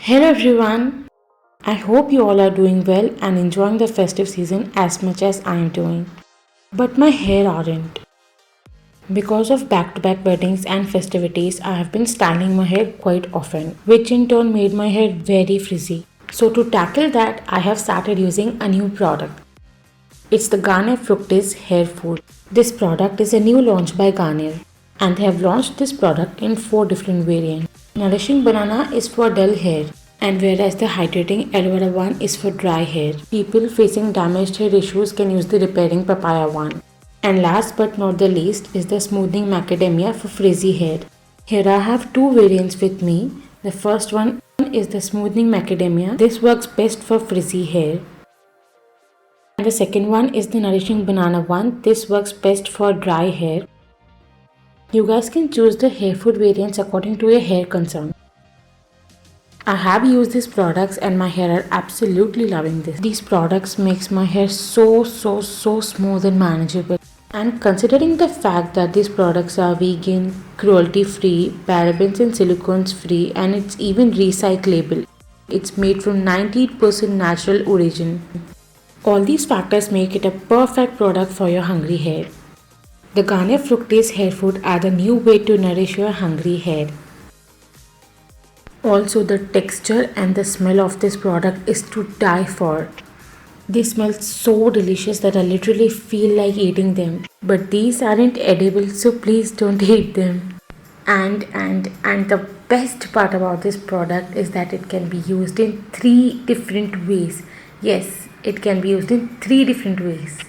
Hello everyone. I hope you all are doing well and enjoying the festive season as much as I am doing. But my hair aren't. Because of back-to-back weddings and festivities, I have been styling my hair quite often, which in turn made my hair very frizzy. So to tackle that, I have started using a new product. It's the Garnier Fructis Hair Food. This product is a new launch by Garnier, and they have launched this product in 4 different variants. Nourishing Banana is for dull hair, and whereas the Hydrating Aloe Vera one is for dry hair. People facing damaged hair issues can use the Repairing Papaya one. And last but not the least is the Smoothing Macadamia for frizzy hair. Here I have 2 variants with me. The first one is the Smoothing Macadamia. This works best for frizzy hair. And the second one is the Nourishing Banana one. This works best for dry hair. You guys can choose the hair food variants according to your hair concern. I have used these products and my hair are absolutely loving this. These products makes my hair so smooth and manageable. And considering the fact that these products are vegan, cruelty free, parabens and silicones free, and it's even recyclable. It's made from 98% natural origin. All these factors make it a perfect product for your hungry hair. The Garnier Fructis hair food are the new way to nourish your hungry hair. Also, the texture and the smell of this product is to die for. They smell so delicious that I literally feel like eating them. But these aren't edible, so please don't eat them. And the best part about this product is that it can be used in 3 different ways. Yes, it can be used in 3 different ways.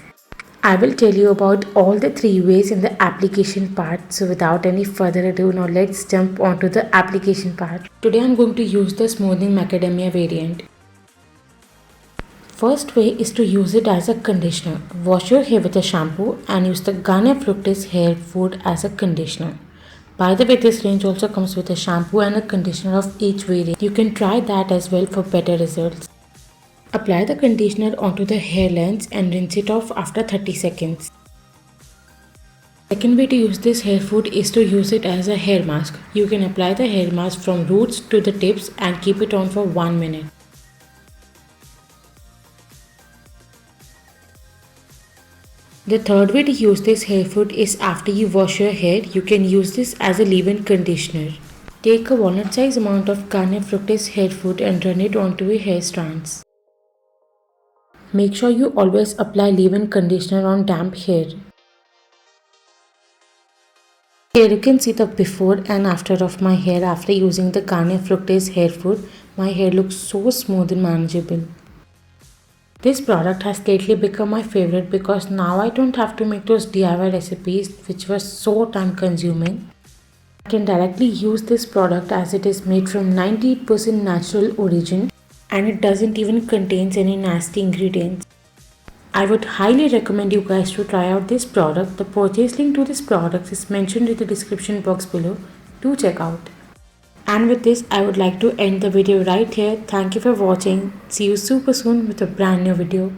I will tell you about all the 3 ways in the application part. So without any further ado, now let's jump onto the application part. Today I'm going to use the Smoothing Macadamia variant. First way is to use it as a conditioner. Wash your hair with a shampoo and use the Garnier Fructis hair food as a conditioner. By the way, this range also comes with a shampoo and a conditioner of each variant. You can try that as well for better results. Apply the conditioner onto the hair lengths and rinse it off after 30 seconds. Second way to use this hair food is to use it as a hair mask. You can apply the hair mask from roots to the tips and keep it on for 1 minute. The third way to use this hair food is after you wash your hair, you can use this as a leave-in conditioner. Take a walnut size amount of Garnier Fructis hair food and run it onto your hair strands. Make sure you always apply leave-in conditioner on damp hair. Here you can see the before and after of my hair after using the Garnier Fructis hair food. My hair looks so smooth and manageable. This product has lately become my favorite because now I don't have to make those DIY recipes which were so time consuming. I can directly use this product as it is made from 98% natural origin and it doesn't even contain any nasty ingredients. I would highly recommend you guys to try out this product. The purchase link to this product is mentioned in the description box below. Do check out. And with this, I would like to end the video right here. Thank you for watching. See you super soon with a brand new video.